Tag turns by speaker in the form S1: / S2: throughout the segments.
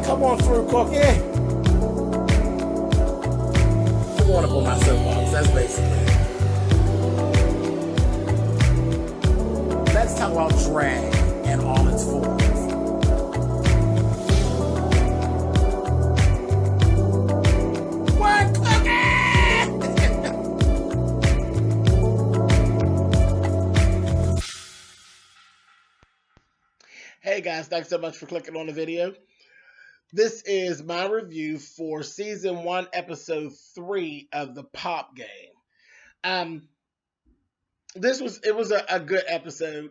S1: Come on through, Cookie. I want to put my soapbox. That's basically it. Let's talk about drag and all its forms. What, Cookie? Hey guys, thanks so much for clicking on the video. This is my review for season 1, episode 3 of the Pop Game. It was a good episode.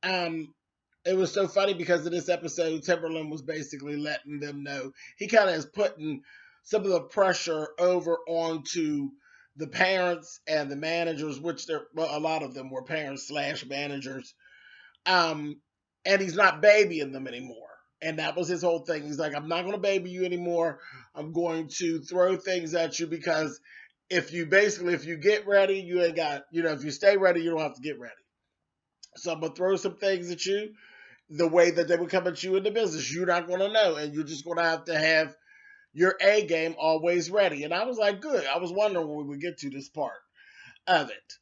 S1: It was so funny because in this episode, Timberland was basically letting them know he kind of is putting some of the pressure over onto the parents and the managers, which a lot of them were parents / managers. And he's not babying them anymore. And that was his whole thing. He's like, I'm not going to baby you anymore. I'm going to throw things at you because if you get ready, you ain't got, if you stay ready, you don't have to get ready. So I'm going to throw some things at you the way that they would come at you in the business. You're not going to know. And you're just going to have your A game always ready. And I was like, good. I was wondering when we would get to this part of it.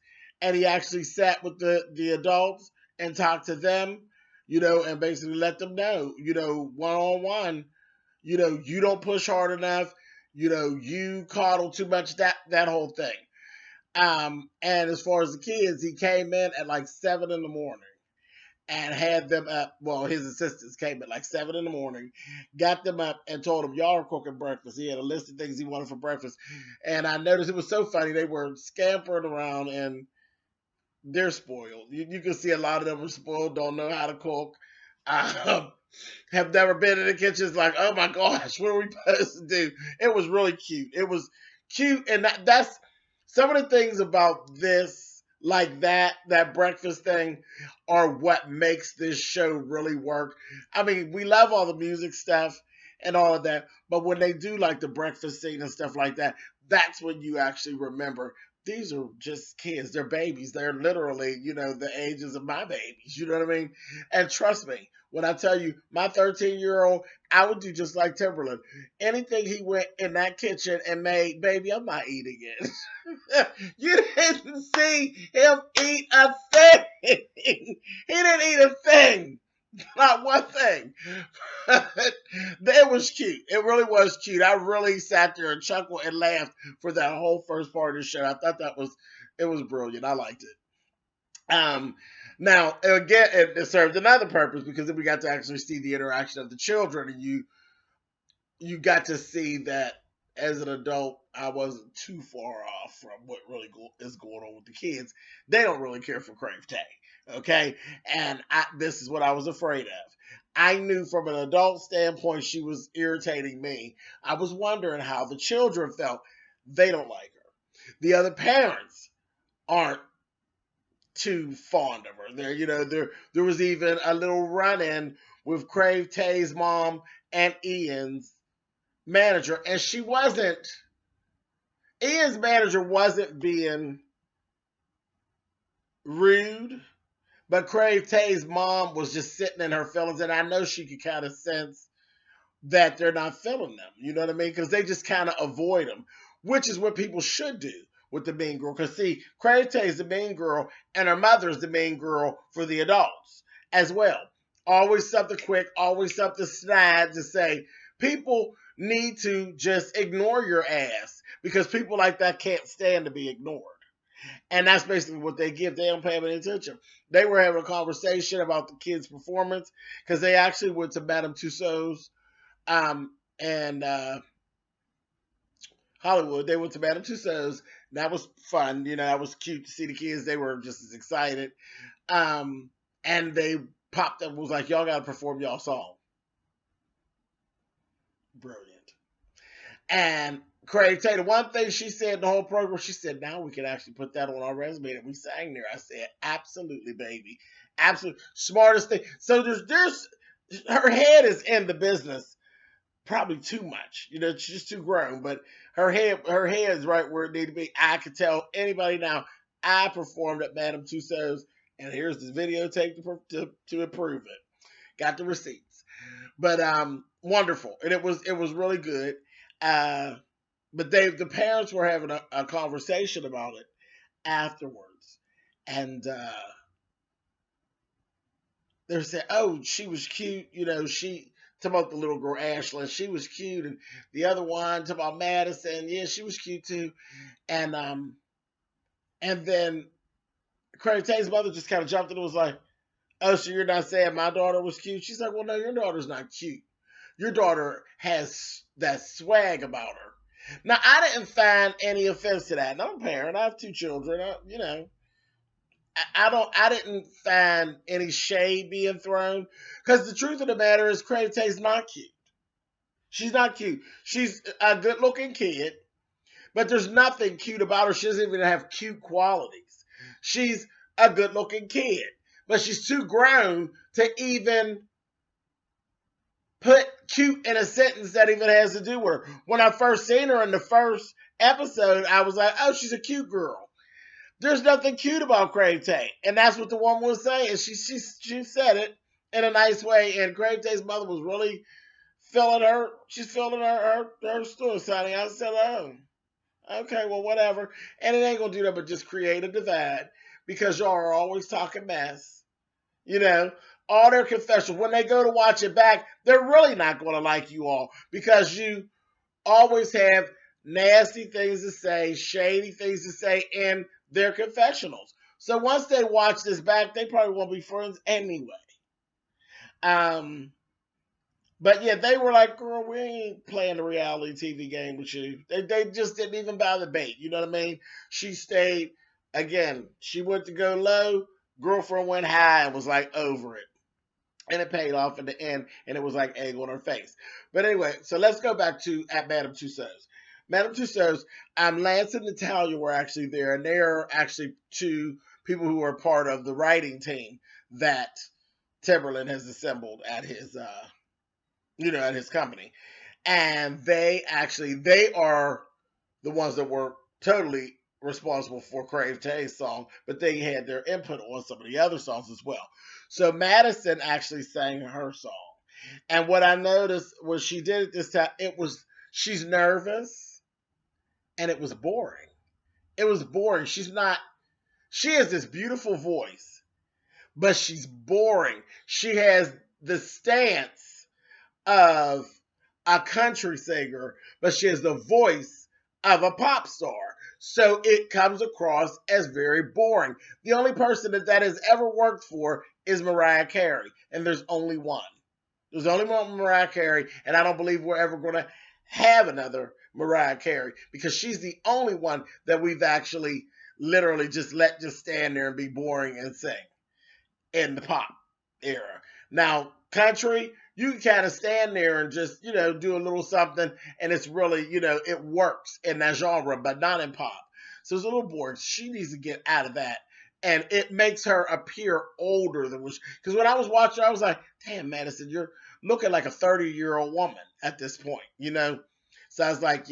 S1: And he actually sat with the adults and talked to them, and basically let them know, one-on-one, you don't push hard enough, you coddle too much, that whole thing. And as far as the kids, he came in at like 7 in the morning and had them up. Well, his assistants came at like 7 in the morning, got them up and told them, y'all are cooking breakfast. He had a list of things he wanted for breakfast. And I noticed it was so funny. They were scampering around and they're spoiled. You can see a lot of them are spoiled, don't know how to cook. Have never been in the kitchen. It's like, oh my gosh, what are we supposed to do? It was really cute. It was cute. And that's some of the things about this, like that breakfast thing, are what makes this show really work. I mean, we love all the music stuff and all of that, but when they do like the breakfast scene and stuff like that, that's when you actually remember these are just kids. They're babies. They're literally, the ages of my babies. You know what I mean? And trust me, when I tell you, my 13-year-old, I would do just like Timberland. Anything he went in that kitchen and made, baby, I'm not eating it. You didn't see him eat a thing. He didn't eat a thing. Not one thing. It was cute. It really was cute. I really sat there and chuckled and laughed for that whole first part of the show. I thought it was brilliant. I liked it. Now, again, it served another purpose because then we got to actually see the interaction of the children, and you got to see that as an adult, I wasn't too far off from what really is going on with the kids. They don't really care for Crave Tay. Okay, and this is what I was afraid of. I knew from an adult standpoint she was irritating me. I was wondering how the children felt. They don't like her. The other parents aren't too fond of her. There was even a little run-in with Crave Tay's mom and Ian's manager, and Ian's manager wasn't being rude. But Crave Tay's mom was just sitting in her feelings, and I know she could kind of sense that they're not feeling them. You know what I mean? Because they just kind of avoid them, which is what people should do with the mean girl. Because see, Crave Tay is the mean girl, and her mother is the mean girl for the adults as well. Always something quick, always something snide to say. People need to just ignore your ass because people like that can't stand to be ignored. And that's basically what they give. They don't pay any attention. They were having a conversation about the kids' performance because they actually went to Madame Tussauds and Hollywood. They went to Madame Tussauds. That was fun. That was cute to see the kids. They were just as excited. And they popped up and was like, y'all got to perform y'all song. Brilliant. And Crave Tay, the one thing she said in the whole program, she said, now we can actually put that on our resume that we sang there. I said, absolutely, baby. Absolutely. Smartest thing. So there's her head is in the business probably too much. She's just too grown, but her head is right where it needs to be. I could tell anybody now, I performed at Madame Tussauds, and here's this videotape to improve it. Got the receipts. But wonderful, and it was really good. Uh, but the parents were having a conversation about it afterwards, and they said, "Oh, she was cute." She talking about the little girl Ashlyn. She was cute, and the other one talking about Madison. Yeah, she was cute too. And then Craig Tate's mother just kind of jumped in and was like, "Oh, so you're not saying my daughter was cute?" She's like, "Well, no, your daughter's not cute. Your daughter has that swag about her." Now, I didn't find any offense to that. And I'm a parent. I have two children. I didn't find any shade being thrown because the truth of the matter is, Craig Tate's not cute. She's not cute. She's a good-looking kid, but there's nothing cute about her. She doesn't even have cute qualities. She's a good-looking kid, but she's too grown to even put cute in a sentence that even has to do with her. When I first seen her in the first episode, I was like, "Oh, she's a cute girl." There's nothing cute about Craig Tate, and that's what the woman was saying. She said it in a nice way, and Craig Tate's mother was really feeling her. She's feeling her story, Sonny. I said, "Oh, okay, well, whatever." And it ain't gonna do that, but just create a divide because y'all are always talking mess. You know, all their confessions, when they go to watch it back, they're really not going to like you all because you always have nasty things to say, shady things to say in their confessionals. So once they watch this back, they probably won't be friends anyway. Um, but yeah, they were like, "Girl, we ain't playing a reality TV game with you." They just didn't even buy the bait. You know what I mean? She stayed, again, she went to go low, girlfriend went high and was like over it. And it paid off in the end, and it was like egg on her face. But anyway, so let's go back to at Madame Tussauds. Madame Tussauds, Lance and Natalia were actually there, and they are actually two people who are part of the writing team that Timberland has assembled at his company. And they are the ones that were totally responsible for Crave Tay's song, but they had their input on some of the other songs as well. So Madison actually sang her song. And what I noticed was she did it this time, she's nervous and it was boring. It was boring. She has this beautiful voice, but she's boring. She has the stance of a country singer, but she has the voice of a pop star. So it comes across as very boring. The only person that has ever worked for is Mariah Carey, and there's only one. There's only one Mariah Carey, and I don't believe we're ever going to have another Mariah Carey because she's the only one that we've actually literally just let just stand there and be boring and sing in the pop era. Now, country, you can kind of stand there and just, do a little something, and it's really, it works in that genre, but not in pop. So it's a little boring. She needs to get out of that. And it makes her appear older than because when I was watching, I was like, "Damn, Madison, you're looking like a 30-year-old woman at this point." So I was like,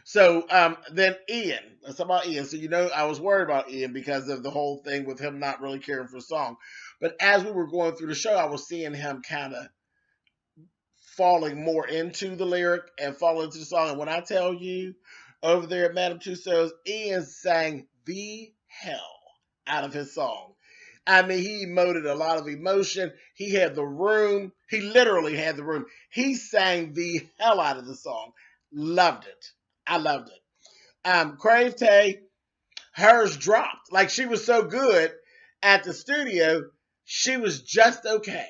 S1: So then Ian, let's talk about Ian. So I was worried about Ian because of the whole thing with him not really caring for the song. But as we were going through the show, I was seeing him kind of falling more into the lyric and falling into the song. And when I tell you, over there at Madame Tussauds, Ian sang the hell out of his song. I mean, he emoted a lot of emotion. He had the room. He literally had the room. He sang the hell out of the song. Loved it. I loved it. Crave Tay, hers dropped. Like she was so good at the studio, she was just okay.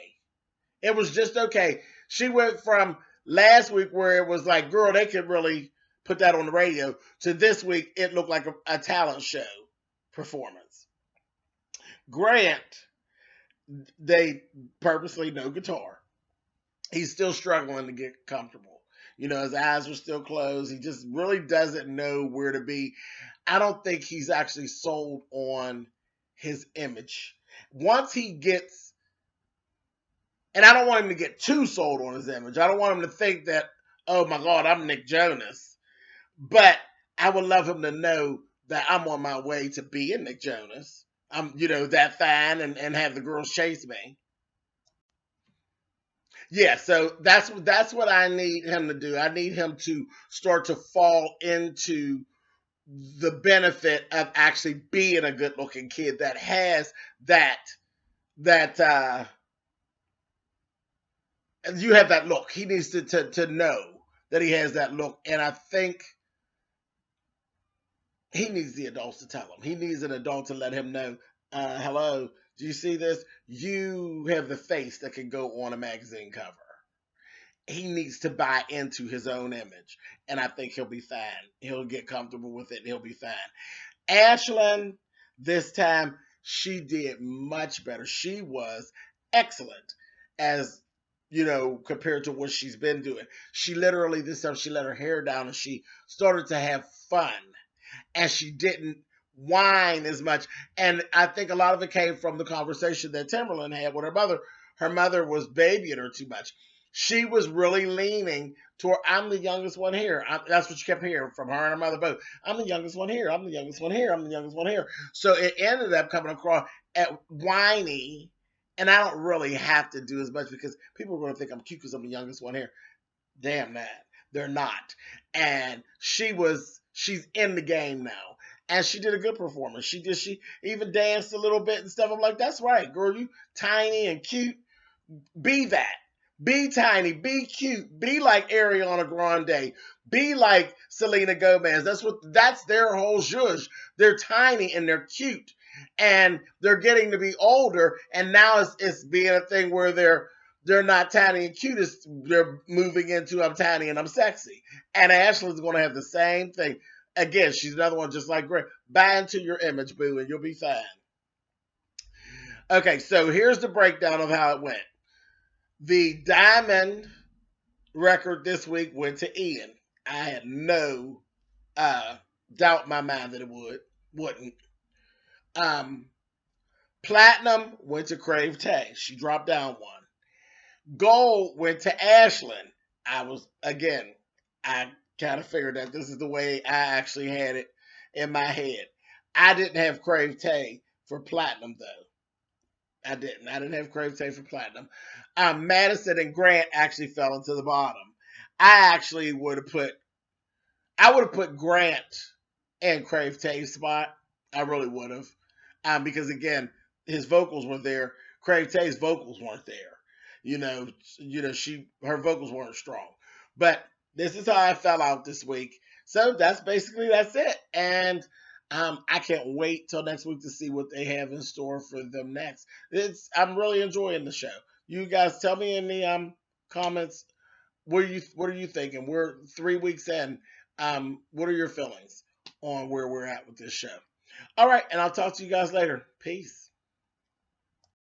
S1: It was just okay. She went from last week where it was like, girl, they could really put that on the radio, to this week it looked like a talent show performance. Grant, they purposely no guitar. He's still struggling to get comfortable. His eyes are still closed. He just really doesn't know where to be. I don't think he's actually sold on his image. Once he gets, and I don't want him to get too sold on his image. I don't want him to think that, "Oh my God, I'm Nick Jonas." But I would love him to know that I'm on my way to being Nick Jonas. I'm, that fine and have the girls chase me. Yeah, so that's what I need him to do. I need him to start to fall into the benefit of actually being a good looking kid that has that that you have that look. He needs to know that he has that look. And I think he needs the adults to tell him. He needs an adult to let him know, hello, do you see this? You have the face that can go on a magazine cover. He needs to buy into his own image. And I think he'll be fine. He'll get comfortable with it. And he'll be fine. Ashlyn, this time, she did much better. She was excellent as, compared to what she's been doing. She literally, this time, she let her hair down and she started to have fun. And she didn't whine as much. And I think a lot of it came from the conversation that Timberland had with her mother. Her mother was babying her too much. She was really leaning toward, I'm the youngest one here. That's what you kept hearing from her and her mother both. I'm the youngest one here. I'm the youngest one here. I'm the youngest one here. So it ended up coming across at whiny. And I don't really have to do as much because people are going to think I'm cute because I'm the youngest one here. Damn that. They're not. And she's in the game now. And she did a good performance. She even danced a little bit and stuff. I'm like, that's right, girl. You tiny and cute. Be that. Be tiny. Be cute. Be like Ariana Grande. Be like Selena Gomez. That's their whole zhuzh. They're tiny and they're cute. And they're getting to be older. And now it's being a thing where they're not tiny and cute. They're moving into I'm tiny and I'm sexy. And Ashley's going to have the same thing. Again, she's another one just like Greg. Buy into your image, boo, and you'll be fine. Okay, so here's the breakdown of how it went. The Diamond record this week went to Ian. I had no doubt in my mind that it wouldn't. Um, Platinum went to Crave Tay. She dropped down one. Gold went to Ashlyn. I kind of figured that this is the way I actually had it in my head. I didn't have Crave Tay for Platinum, though. I didn't. I didn't have Crave Tay for Platinum. Madison and Grant actually fell into the bottom. I actually would have put Grant in Crave Tay's spot. I really would have. Because again, his vocals were there. Crave Tay's vocals weren't there. Her vocals weren't strong. But this is how I fell out this week. So that's it. And I can't wait till next week to see what they have in store for them next. I'm really enjoying the show. You guys tell me in the comments what are you thinking? We're 3 weeks in. What are your feelings on where we're at with this show? All right, and I'll talk to you guys later. Peace.